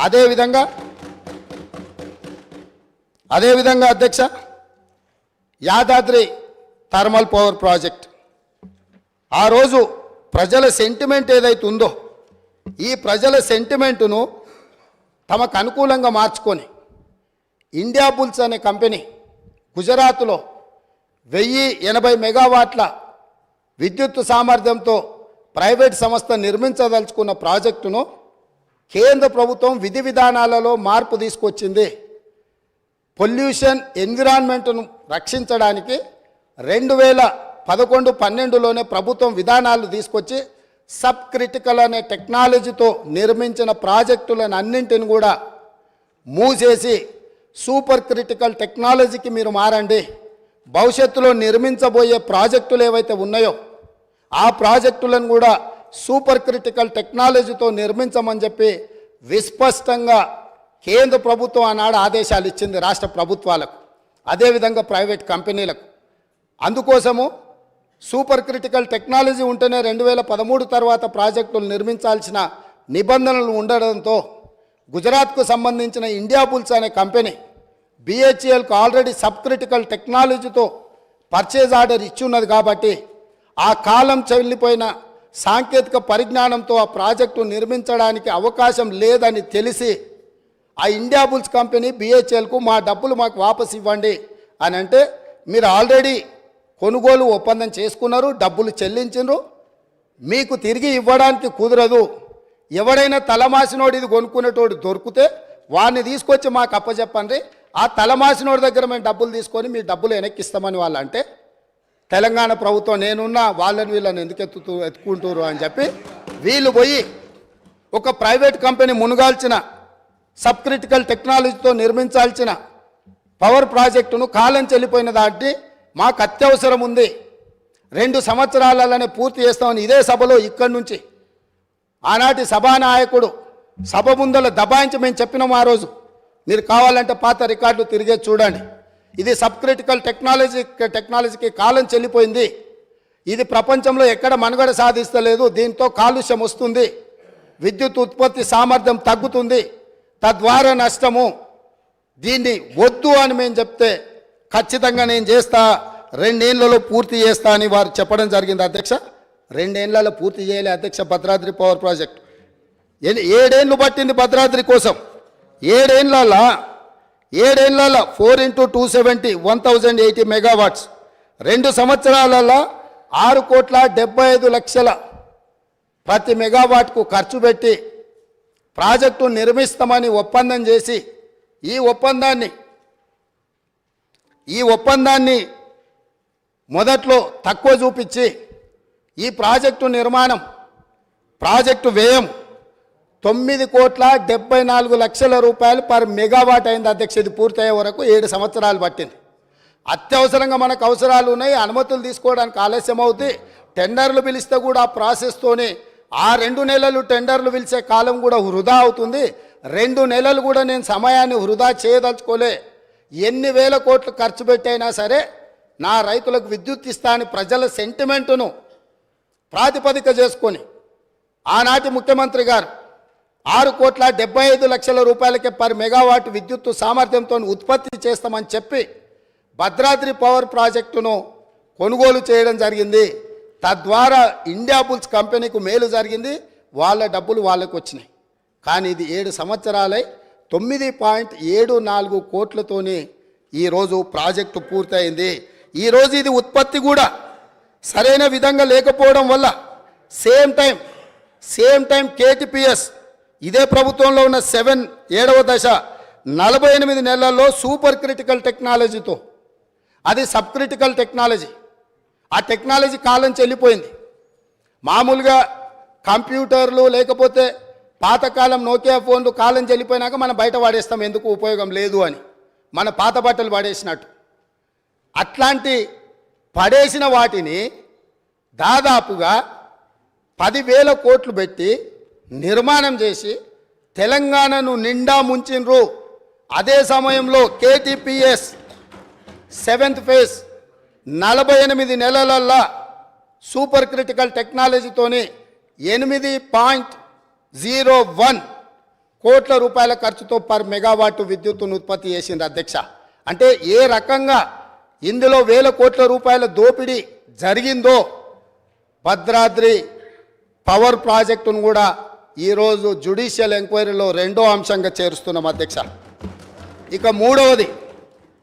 అదేవిధంగా అధ్యక్ష, Yadadri thermal power project ఆ రోజు ప్రజల సెంటిమెంట్ ఏదైతే ఉందో ఈ ప్రజల సెంటిమెంటును తమకు అనుకూలంగా మార్చుకొని ఇండియా బుల్స్ అనే కంపెనీ గుజరాత్లో 1080 మెగావాట్ల విద్యుత్ సామర్థ్యంతో ప్రైవేట్ సంస్థ నిర్మించదలుచుకున్న ప్రాజెక్టును కేంద్ర ప్రభుత్వం విధి విధానాలలో మార్పు తీసుకొచ్చింది. పొల్యూషన్ ఎన్విరాన్మెంట్ను రక్షించడానికి 2011-12లోనే ప్రభుత్వం విధానాలు తీసుకొచ్చి సబ్ క్రిటికల్ అనే టెక్నాలజీతో నిర్మించిన ప్రాజెక్టులను అన్నింటిని కూడా మూసేసి సూపర్ క్రిటికల్ టెక్నాలజీకి మీరు మారండి, భవిష్యత్తులో నిర్మించబోయే ప్రాజెక్టులు ఏవైతే ఉన్నాయో ఆ ప్రాజెక్టులను కూడా సూపర్ క్రిటికల్ టెక్నాలజీతో నిర్మించమని చెప్పి విస్పష్టంగా కేంద్ర ప్రభుత్వం ఆనాడు ఆదేశాలు ఇచ్చింది రాష్ట్ర ప్రభుత్వాలకు, అదేవిధంగా ప్రైవేట్ కంపెనీలకు. అందుకోసము సూపర్ క్రిటికల్ టెక్నాలజీ ఉంటేనే 2013 తర్వాత ప్రాజెక్టులు నిర్మించాల్సిన నిబంధనలు ఉండడంతో గుజరాత్కు సంబంధించిన ఇండియా బుల్స్ అనే కంపెనీ BHELకు ఆల్రెడీ సబ్ క్రిటికల్ టెక్నాలజీతో పర్చేజ్ ఆర్డర్ ఇచ్చి ఉన్నది కాబట్టి ఆ కాలం చెల్లిపోయిన సాంకేతిక పరిజ్ఞానంతో ఆ ప్రాజెక్టు నిర్మించడానికి అవకాశం లేదని తెలిసి ఆ ఇండియా బుల్స్ కంపెనీ BHELకు మా డబ్బులు మాకు వాపసు ఇవ్వండి అని అంటే, మీరు ఆల్రెడీ కొనుగోలు ఒప్పందం చేసుకున్నారు, డబ్బులు చెల్లించారు, మీకు తిరిగి ఇవ్వడానికి కుదరదు. ఎవడైనా తలమాసినోడు ఇది కొనుక్కునేటోడు దొరికితే వాడిని తీసుకొచ్చి మాకు అప్పచెప్పండి, ఆ తలమాసినోడి దగ్గర మేము డబ్బులు తీసుకొని మీ డబ్బులు వెనక్కిస్తామని వాళ్ళు అంటే, తెలంగాణ ప్రభుత్వం నేనున్నా వాళ్ళని వీళ్ళని ఎందుకు ఎత్తుకుంటారు అని చెప్పి వీళ్ళు పోయి ఒక ప్రైవేట్ కంపెనీ మునుగాల్చిన సబ్ క్రిటికల్ టెక్నాలజీతో నిర్మించాల్సిన పవర్ ప్రాజెక్టును కాలం చెల్లిపోయిన దాన్ని మాకు అత్యవసరం ఉంది, 2 సంవత్సరాలనే పూర్తి చేస్తామని ఇదే సభలో ఇక్కడి నుంచి ఆనాటి సభానాయకుడు సభ ముందల దబాయించి మేము చెప్పినాము ఆ రోజు. మీరు కావాలంటే పాత రికార్డులు తిరిగే చూడండి. ఇది సబ్ క్రిటికల్ టెక్నాలజీకి కాలం చెల్లిపోయింది, ఇది ప్రపంచంలో ఎక్కడ మనుగడ సాధిస్తలేదు, దీంతో కాలుష్యం వస్తుంది, విద్యుత్ ఉత్పత్తి సామర్థ్యం తగ్గుతుంది, తద్వారా నష్టము, దీన్ని వద్దు అని మేము చెప్తే ఖచ్చితంగా నేను చేస్తా, 2 ఏళ్లలో పూర్తి చేస్తా అని వారు చెప్పడం జరిగింది అధ్యక్ష. 2 ఏళ్లలో పూర్తి చేయలే అధ్యక్ష భద్రాద్రి పవర్ ప్రాజెక్ట్. 7 ఏళ్ళు పట్టింది భద్రాద్రి కోసం. 7 ఏళ్లలో 4 × 270 1080 మెగావాట్స్, 2 సంవత్సరాలలో 6,75,00,000 ప్రతి మెగావాట్కు ఖర్చు పెట్టి ప్రాజెక్టు నిర్మిస్తామని ఒప్పందం చేసి ఈ ఒప్పందాన్ని మొదట్లో తక్కువ చూపించి ఈ ప్రాజెక్టు నిర్మాణం ప్రాజెక్టు వ్యయం 9,74,00,000 రూపాయలు పర్ మెగావాట్ అయింది అధ్యక్ష. ఇది పూర్తయ్యే వరకు 7 సంవత్సరాలు పట్టింది. అత్యవసరంగా మనకు అవసరాలు ఉన్నాయి, అనుమతులు తీసుకోవడానికి ఆలస్యం అవుతుంది, టెండర్లు పిలిస్తే కూడా ఆ ప్రాసెస్తోనే ఆ 2 నెలలు టెండర్లు పిలిచే కాలం కూడా వృధా అవుతుంది. 2 నెలలు కూడా నేను సమయాన్ని వృధా చేయదలుచుకోలే, ఎన్ని వేల కోట్లు ఖర్చు పెట్టైనా సరే నా రైతులకు విద్యుత్ ఇస్తా అని ప్రజల సెంటిమెంటును ప్రాతిపదిక చేసుకొని ఆనాటి ముఖ్యమంత్రి గారు 6,75,00,000 రూపాయలకే పర్ మెగావాట్ విద్యుత్తు సామర్థ్యంతో ఉత్పత్తి చేస్తామని చెప్పి భద్రాద్రి పవర్ ప్రాజెక్టును కొనుగోలు చేయడం జరిగింది. తద్వారా ఇండియా బుల్స్ కంపెనీకు మేలు జరిగింది, వాళ్ళ డబ్బులు వాళ్ళకు వచ్చినాయి. కానీ ఇది 7 సంవత్సరాలై 9.74 కోట్లతోనే ఈరోజు ప్రాజెక్టు పూర్తయింది. ఈరోజు ఇది ఉత్పత్తి కూడా సరైన విధంగా లేకపోవడం వల్ల సేమ్ టైం KTPS ఇదే ప్రభుత్వంలో ఉన్న 7వ దశ 48 నెలల్లో సూపర్ క్రిటికల్ టెక్నాలజీతో, అది సబ్ క్రిటికల్ టెక్నాలజీ, ఆ టెక్నాలజీ కాలం చెల్లిపోయింది. మామూలుగా కంప్యూటర్లు లేకపోతే పాతకాలం నోకియా ఫోన్లు కాలం చెల్లిపోయినాక మనం బయట పడేస్తాం, ఎందుకు ఉపయోగం లేదు అని, మన పాత బట్టలు పడేసినట్టు. అట్లాంటి పడేసిన వాటిని దాదాపుగా 10,000 కోట్లు పెట్టి నిర్మాణం చేసి తెలంగాణను నిండా ముంచిండ్రు. అదే సమయంలో KTPS 7th ఫేజ్ 48 నెలలల్లా సూపర్ క్రిటికల్ టెక్నాలజీతోని 8.01 కోట్ల రూపాయల ఖర్చుతో పర్ మెగావాట్ విద్యుత్తును ఉత్పత్తి చేసింది అధ్యక్ష. అంటే ఏ రకంగా ఇందులో వేల కోట్ల రూపాయల దోపిడీ జరిగిందో భద్రాద్రి పవర్ ప్రాజెక్టును కూడా ఈరోజు జ్యుడిషియల్ ఎంక్వైరీలో రెండో అంశంగా చేరుస్తున్నాం అధ్యక్ష. ఇక మూడవది